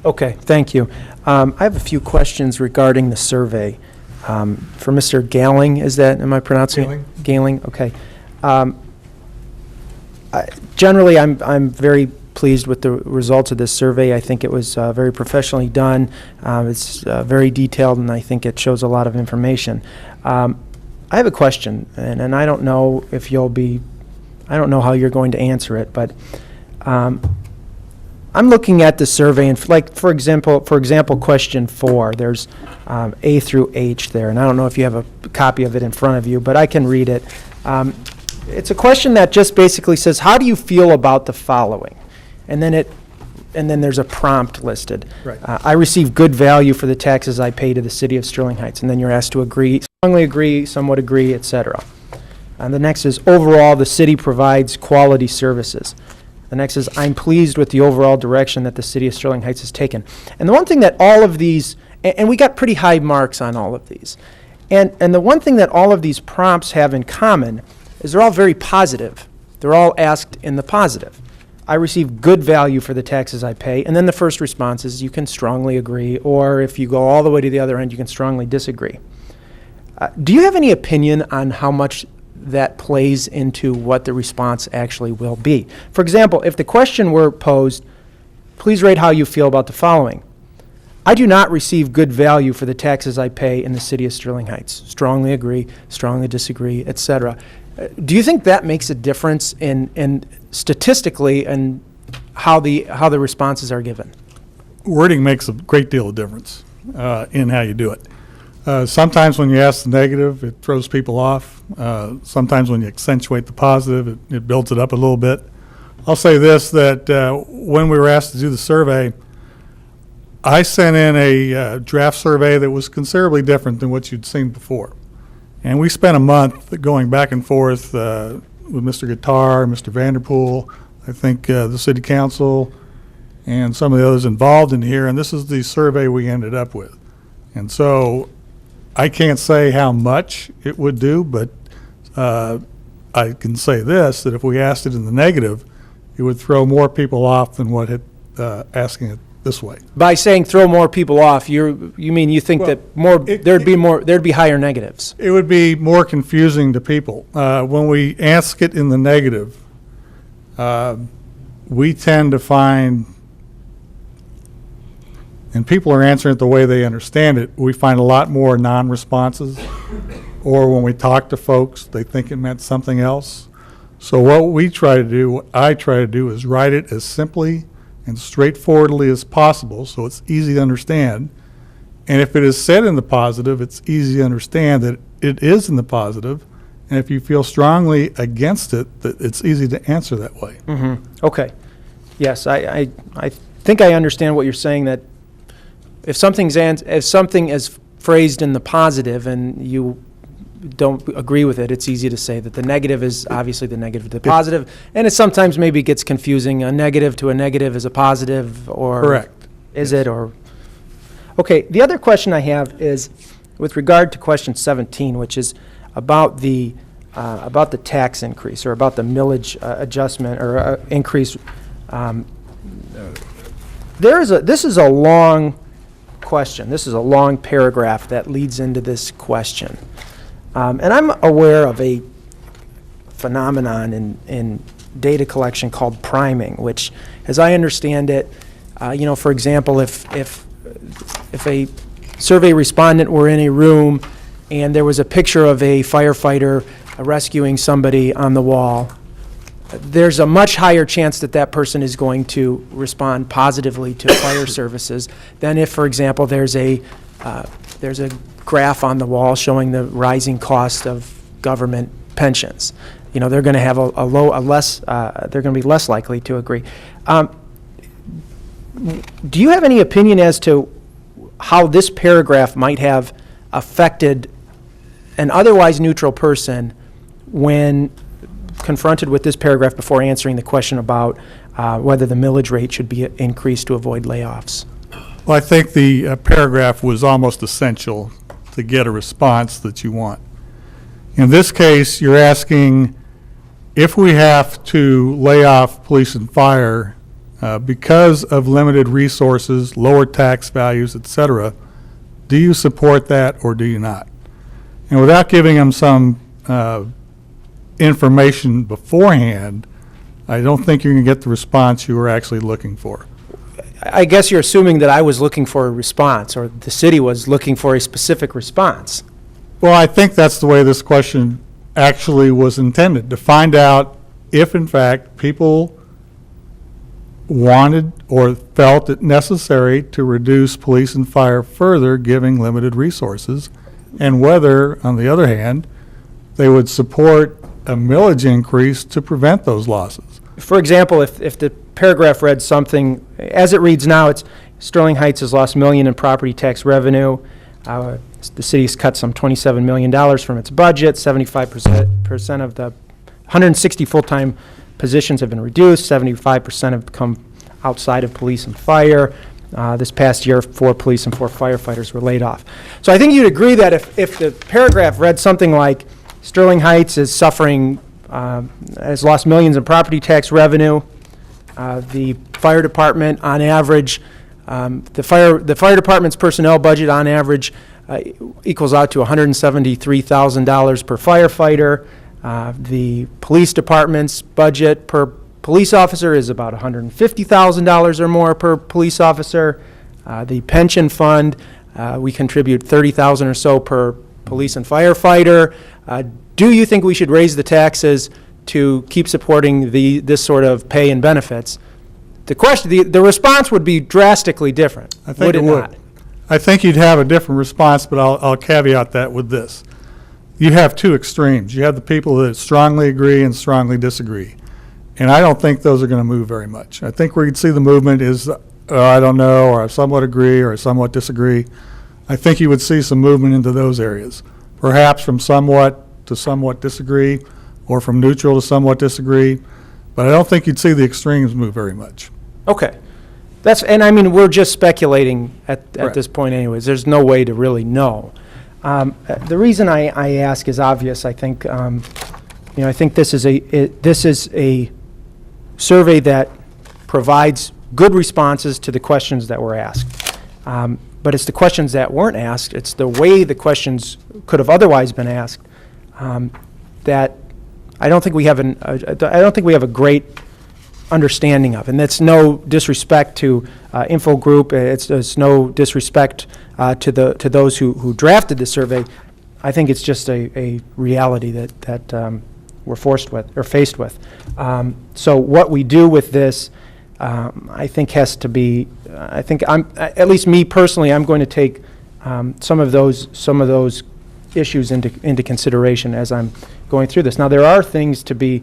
Okay, thank you. I have a few questions regarding the survey. For Mr. Galing, am I pronouncing it? Galing, okay. Generally, I'm very pleased with the results of this survey. I think it was very professionally done. It's very detailed, and I think it shows a lot of information. I have a question, and I don't know if I don't know how you're going to answer it, but I'm looking at the survey, and for example, question 4. There's A through H there, and I don't know if you have a copy of it in front of you, but I can read it. It's a question that just basically says, "How do you feel about the following?" And then there's a prompt listed. Right. I receive good value for the taxes I pay to the city of Sterling Heights, and then you're asked to agree, strongly agree, somewhat agree, etc. And the next is, overall, the city provides quality services. The next is, I'm pleased with the overall direction that the city of Sterling Heights has taken. And the one thing that all of these, and we got pretty high marks on all of these, and the one thing that all of these prompts have in common is they're all very positive. They're all asked in the positive. I receive good value for the taxes I pay, and then the first response is you can strongly agree, or if you go all the way to the other end, you can strongly disagree. Do you have any opinion on how much that plays into what the response actually will be? For example, if the question were posed, please rate how you feel about the following. I do not receive good value for the taxes I pay in the city of Sterling Heights. Strongly agree, strongly disagree, etc. Do you think that makes a difference in statistically and how the responses are given? Wording makes a great deal of difference in how you do it. Sometimes when you ask the negative, it throws people off. Sometimes when you accentuate the positive, it builds it up a little bit. I'll say this, that when we were asked to do the survey, I sent in a draft survey that was considerably different than what you'd seen before. And we spent a month going back and forth with Mr. Guitar, Mr. Vanderpool, I think the city council, and some of the others involved in here, and this is the survey we ended up with. And so I can't say how much it would do, but I can say this, that if we asked it in the negative, it would throw more people off than what asking it this way. By saying throw more people off, you mean you think that there'd be higher negatives? It would be more confusing to people. When we ask it in the negative, we tend to find, and people are answering it the way they understand it, we find a lot more non-responses, or when we talk to folks, they think it meant something else. So what I try to do is write it as simply and straightforwardly as possible so it's easy to understand. And if it is said in the positive, it's easy to understand that it is in the positive. And if you feel strongly against it, that it's easy to answer that way. Mm-hmm. Okay. Yes, I think I understand what you're saying, that if something is phrased in the positive and you don't agree with it, it's easy to say that the negative is obviously the negative to the positive, and it sometimes maybe gets confusing. A negative to a negative is a positive, or correct. Is it, or okay? The other question I have is with regard to question 17, which is about the tax increase, or about the millage adjustment or increase. This is a long question. This is a long paragraph that leads into this question. And I'm aware of a phenomenon in data collection called priming, which, as I understand it, for example, if a survey respondent were in a room and there was a picture of a firefighter rescuing somebody on the wall, there's a much higher chance that that person is going to respond positively to fire services than if, for example, there's a graph on the wall showing the rising cost of government pensions. They're going to have they're going to be less likely to agree. Do you have any opinion as to how this paragraph might have affected an otherwise neutral person when confronted with this paragraph before answering the question about whether the millage rate should be increased to avoid layoffs? Well, I think the paragraph was almost essential to get a response that you want. In this case, you're asking if we have to lay off police and fire because of limited resources, lower tax values, et cetera. Do you support that or do you not? And without giving them some information beforehand, I don't think you're going to get the response you were actually looking for. I guess you're assuming that I was looking for a response, or the city was looking for a specific response. Well, I think that's the way this question actually was intended, to find out if, in fact, people wanted or felt it necessary to reduce police and fire further, giving limited resources, and whether, on the other hand, they would support a millage increase to prevent those losses. For example, if the paragraph read something, as it reads now, it's Sterling Heights has lost $1 million in property tax revenue. The city's cut some $27 million from its budget. 75% of the 160 full-time positions have been reduced. 75% have come outside of police and fire. This past year, 4 police and 4 firefighters were laid off. So I think you'd agree that if the paragraph read something like Sterling Heights is suffering, has lost millions in property tax revenue, the fire department on average, the fire department's personnel budget on average equals out to $173,000 per firefighter. The police department's budget per police officer is about $150,000 or more per police officer. The pension fund, we contribute $30,000 or so per police and firefighter. Do you think we should raise the taxes to keep supporting this sort of pay and benefits? The question, the response would be drastically different. I think it would. Not? I think you'd have a different response, but I'll caveat that with this. You have two extremes. You have the people that strongly agree and strongly disagree. And I don't think those are going to move very much. I think where you'd see the movement is, I don't know, or I somewhat agree, or I somewhat disagree. I think you would see some movement into those areas. Perhaps from somewhat to somewhat disagree, or from neutral to somewhat disagree. But I don't think you'd see the extremes move very much. Okay. And I mean, we're just speculating at this point anyways. There's no way to really know. The reason I ask is obvious. I think, I think this is a survey that provides good responses to the questions that were asked. But it's the questions that weren't asked. It's the way the questions could have otherwise been asked that I don't think we have a great understanding of, and that's no disrespect to Info Group. It's no disrespect to those who drafted the survey. I think it's just a reality that we're faced with. So what we do with this, I think, has to be. I think at least me personally, I'm going to take some of those issues into consideration as I'm going through this. Now, there are things to be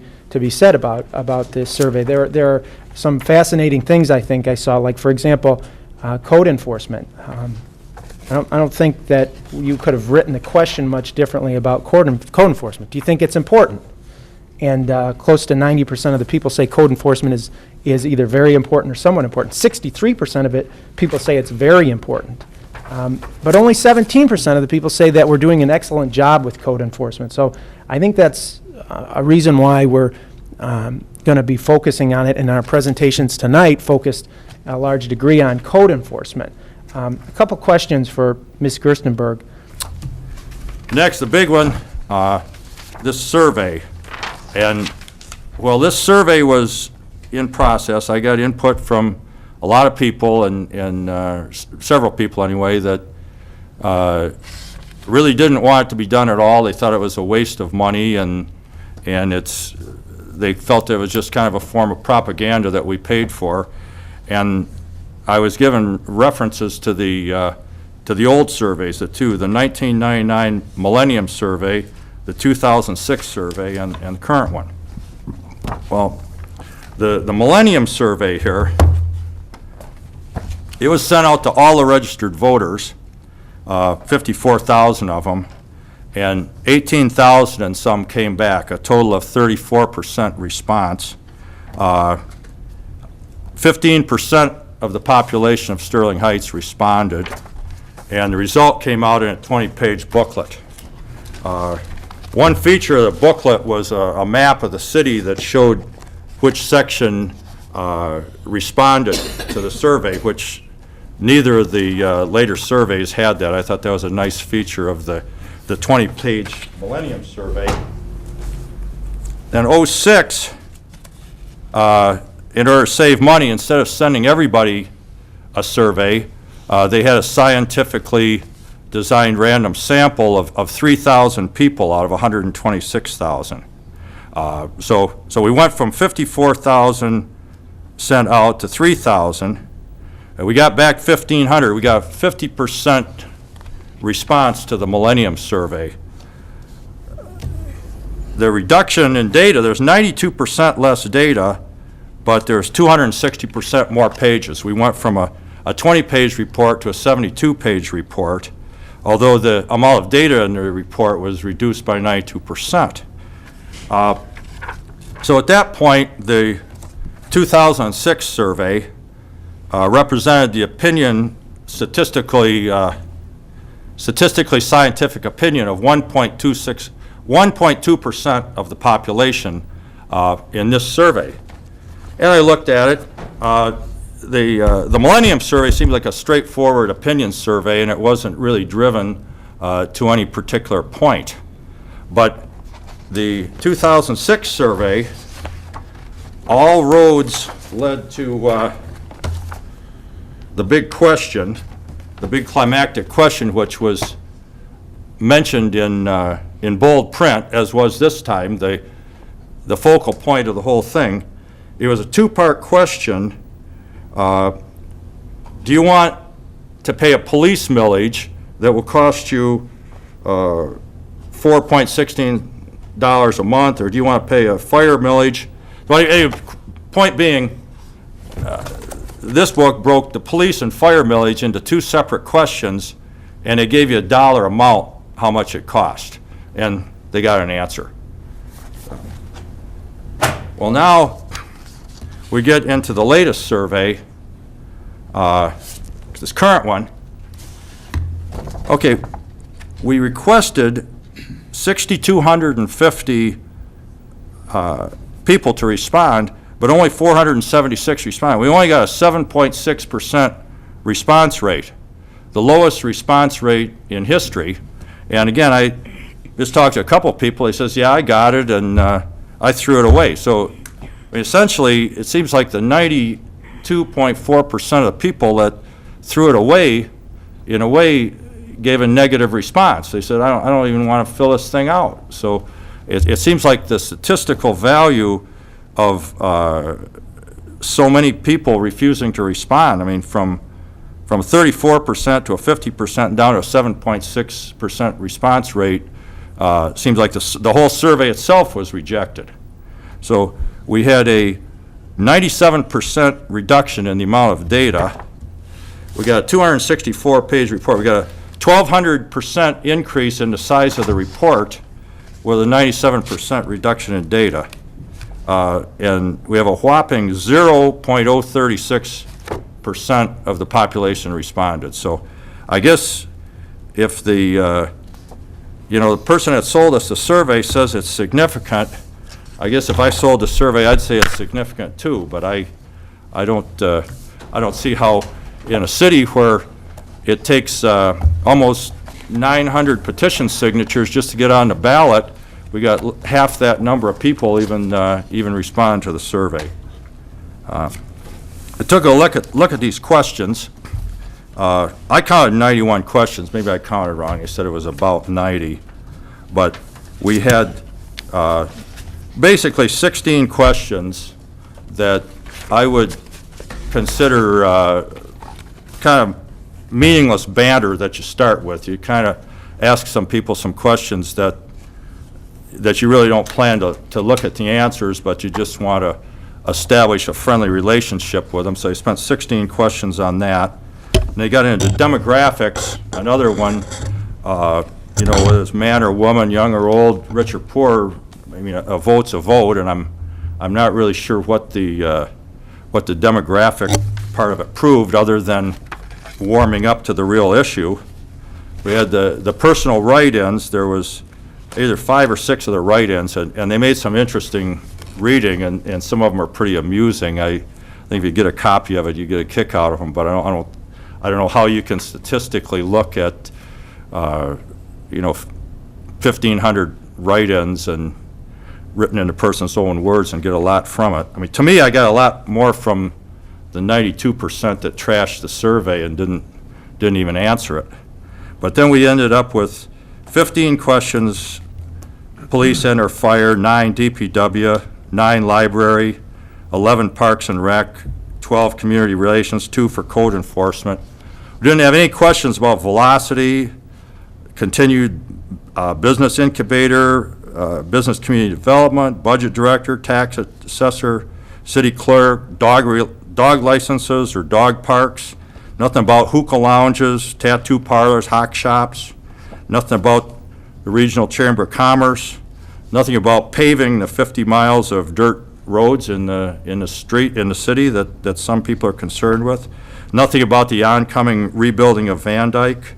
said about this survey. There are some fascinating things I think I saw, like, for example, code enforcement. I don't think that you could have written the question much differently about code enforcement. Do you think it's important? And close to 90% of the people say code enforcement is either very important or somewhat important. 63% of it, people say it's very important. But only 17% of the people say that we're doing an excellent job with code enforcement. So I think that's a reason why we're going to be focusing on it in our presentations tonight, focused a large degree on code enforcement. A couple questions for Ms. Gerstenberg. Next, the big one, this survey. And, well, this survey was in process. I got input from a lot of people, and several people anyway, that really didn't want it to be done at all. They thought it was a waste of money, and they felt it was just kind of a form of propaganda that we paid for. And I was given references to the old surveys, the 1999 Millennium Survey, the 2006 survey, and the current one. Well, the Millennium Survey here, it was sent out to all the registered voters, 54,000 of them, and 18,000 and some came back, a total of 34% response. 15% of the population of Sterling Heights responded, and the result came out in a 20-page booklet. One feature of the booklet was a map of the city that showed which section responded to the survey, which neither of the later surveys had that. I thought that was a nice feature of the 20-page Millennium Survey. Then 06, in order to save money, instead of sending everybody a survey, they had a scientifically designed random sample of 3,000 people out of 126,000. So we went from 54,000 sent out to 3,000. And we got back 1,500. We got a 50% response to the Millennium Survey. The reduction in data, there's 92% less data, but there's 260% more pages. We went from a 20-page report to a 72-page report, although the amount of data in the report was reduced by 92%. So at that point, the 2006 survey represented the opinion, statistically scientific opinion of 1.2% of the population in this survey. And I looked at it. The Millennium Survey seemed like a straightforward opinion survey, and it wasn't really driven to any particular point. But the 2006 survey, all roads led to the big question, the big climactic question, which was mentioned in bold print, as was this time, the focal point of the whole thing. It was a two-part question. Do you want to pay a police millage that will cost you $4.16 a month, or do you want to pay a fire millage? Well, point being, this book broke the police and fire millage into two separate questions, and they gave you a dollar amount how much it cost, and they got an answer. Well, now we get into the latest survey, this current one. Okay, we requested 6,250 people to respond, but only 476 responded. We only got a 7.6% response rate, the lowest response rate in history. And again, I just talked to a couple people. He says, yeah, I got it, and I threw it away. So essentially, it seems like the 92.4% of the people that threw it away, in a way, gave a negative response. They said, I don't even want to fill this thing out. So it seems like the statistical value of so many people refusing to respond, I mean, from 34% to a 50% down to a 7.6% response rate, seems like the whole survey itself was rejected. So we had a 97% reduction in the amount of data. We got a 264-page report. We got a 1,200% increase in the size of the report with a 97% reduction in data. And we have a whopping 0.036% of the population responded. So I guess if the person that sold us the survey says it's significant, I guess if I sold the survey, I'd say it's significant too. But I don't see how in a city where it takes almost 900 petition signatures just to get on the ballot, we got half that number of people even respond to the survey. I took a look at these questions. I counted 91 questions. Maybe I counted wrong. I said it was about 90. But we had basically 16 questions that I would consider kind of meaningless banter that you start with. You kind of ask some people some questions that you really don't plan to look at the answers, but you just want to establish a friendly relationship with them. So I spent 16 questions on that. And they got into demographics, another one, whether it's man or woman, young or old, rich or poor. I mean, a vote's a vote, and I'm not really sure what the demographic part of it proved, other than warming up to the real issue. We had the personal write-ins. There was either 5 or 6 of the write-ins, and they made some interesting reading, and some of them are pretty amusing. think if you get a copy of it, you get a kick out of them, but I don't know how you can statistically look at, 1,500 write-ins and written in a person's own words and get a lot from it. I mean, to me, I got a lot more from the 92% that trashed the survey and didn't even answer it. But then we ended up with 15 questions, police and or fire, 9 DPW, 9 library, 11 parks and rec, 12 community relations, 2 for code enforcement. We didn't have any questions about velocity, continued business incubator, business community development, budget director, tax assessor, city clerk, dog licenses or dog parks, nothing about hookah lounges, tattoo parlors, hawk shops, nothing about the regional chamber of commerce, nothing about paving the 50 miles of dirt roads in the city that some people are concerned with, nothing about the oncoming rebuilding of Van Dyke,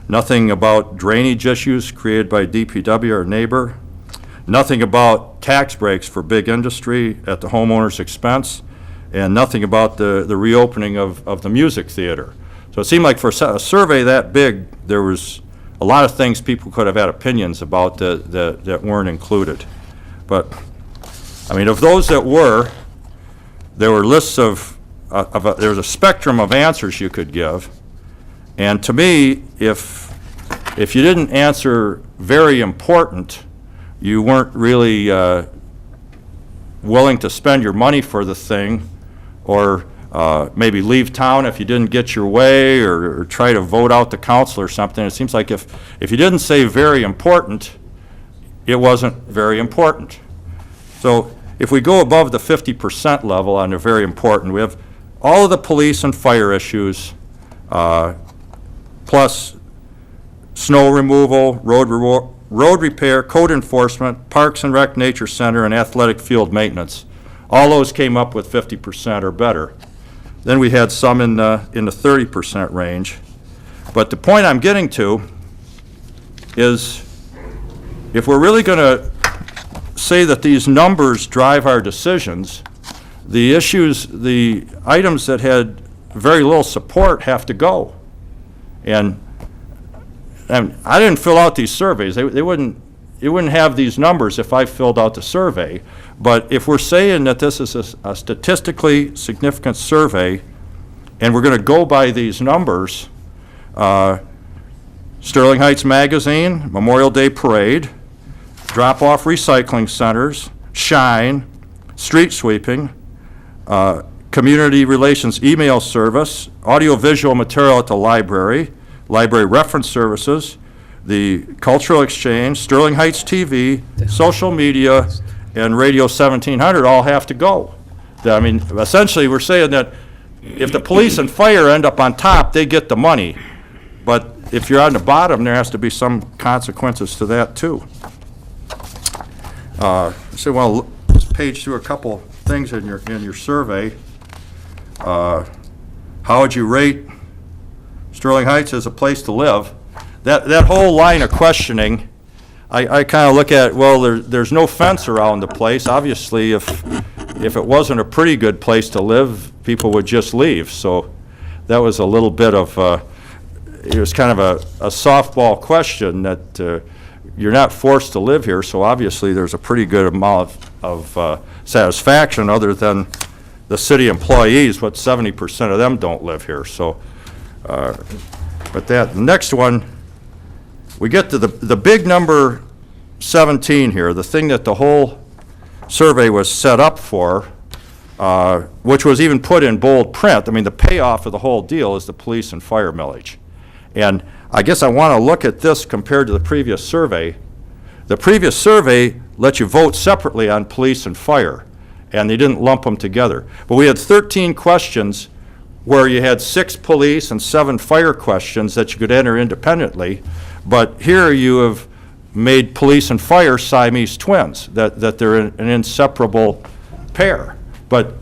nothing about drainage issues created by DPW or neighbor, nothing about tax breaks for big industry at the homeowner's expense, and nothing about the reopening of the music theater. So it seemed like for a survey that big, there was a lot of things people could have had opinions about that weren't included. But, I mean, of those that were, there were lists there was a spectrum of answers you could give. And to me, if you didn't answer very important, you weren't really willing to spend your money for the thing, or maybe leave town if you didn't get your way, or try to vote out the council or something. It seems like if you didn't say very important, it wasn't very important. So if we go above the 50% level on the very important, we have all of the police and fire issues, plus snow removal, road repair, code enforcement, parks and rec, nature center, and athletic field maintenance. All those came up with 50% or better. Then we had some in the 30% range. But the point I'm getting to is, if we're really going to say that these numbers drive our decisions, the items that had very little support have to go. And I didn't fill out these surveys. They wouldn't have these numbers if I filled out the survey. But if we're saying that this is a statistically significant survey, and we're going to go by these numbers, Sterling Heights Magazine, Memorial Day Parade, drop-off recycling centers, Shine, street sweeping, community relations email service, audio-visual material at the library reference services, the cultural exchange, Sterling Heights TV, social media, and Radio 1700 all have to go. I mean, essentially, we're saying that if the police and fire end up on top, they get the money. But if you're on the bottom, there has to be some consequences to that, too. So, well, let's page through a couple things in your survey. How would you rate Sterling Heights as a place to live? That whole line of questioning, I kind of look at, well, there's no fence around the place. Obviously, if it wasn't a pretty good place to live, people would just leave. So that was a little bit of, it was kind of a softball question that you're not forced to live here, so obviously there's a pretty good amount of satisfaction, other than the city employees, what 70% of them don't live here. So, but the next one, we get to the big number 17 here, the thing that the whole survey was set up for, which was even put in bold print. I mean, the payoff of the whole deal is the police and fire millage. And I guess I want to look at this compared to the previous survey. The previous survey let you vote separately on police and fire, and they didn't lump them together. But we had 13 questions where you had 6 police and 7 fire questions that you could enter independently. But here you have made police and fire Siamese twins, that they're an inseparable pair. But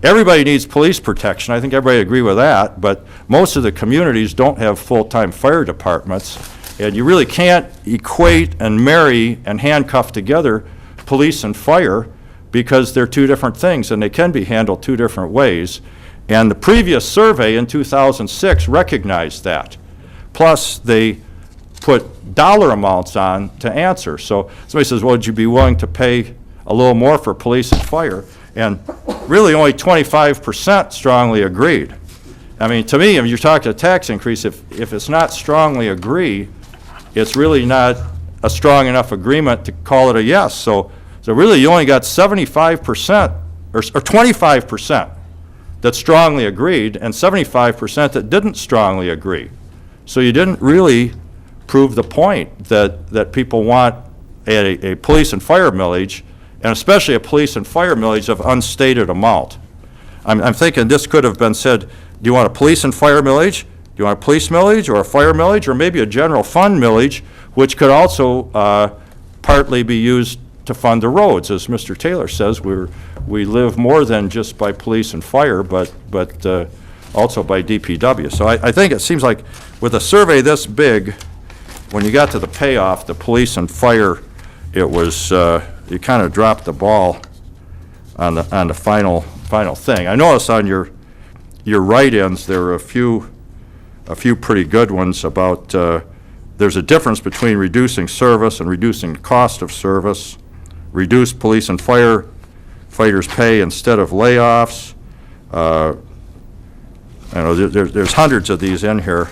everybody needs police protection. I think everybody agree with that, but most of the communities don't have full-time fire departments, and you really can't equate and marry and handcuff together police and fire because they're two different things, and they can be handled two different ways. And the previous survey in 2006 recognized that. Plus, they put dollar amounts on to answer. So somebody says, well, would you be willing to pay a little more for police and fire? And really, only 25% strongly agreed. I mean, to me, if you're talking a tax increase, if it's not strongly agree, it's really not a strong enough agreement to call it a yes. So really, you only got 75% or 25% that strongly agreed and 75% that didn't strongly agree. So you didn't really prove the point that people want a police and fire millage, and especially a police and fire millage of unstated amount. I'm thinking this could have been said, do you want a police and fire millage? Do you want a police millage or a fire millage, or maybe a general fund millage, which could also partly be used to fund the roads? As Mr. Taylor says, we live more than just by police and fire, but also by DPW. So I think it seems like with a survey this big, when you got to the payoff, the police and fire, it was, you kind of dropped the ball on the final thing. I noticed on your write-ins, there were a few pretty good ones about, there's a difference between reducing service and reducing cost of service, reduce police and firefighters' pay instead of layoffs. I know there's hundreds of these in here.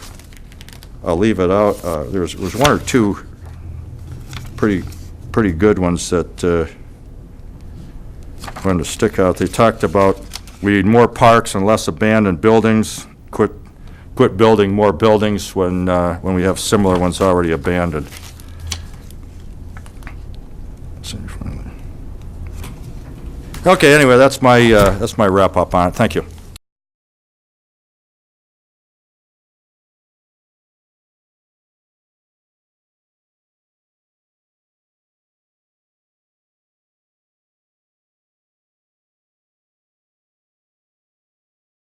I'll leave it out. There was one or two pretty good ones that wanted to stick out. They talked about we need more parks and less abandoned buildings. Quit building more buildings when we have similar ones already abandoned. Okay, anyway, that's my wrap up on it. Thank you.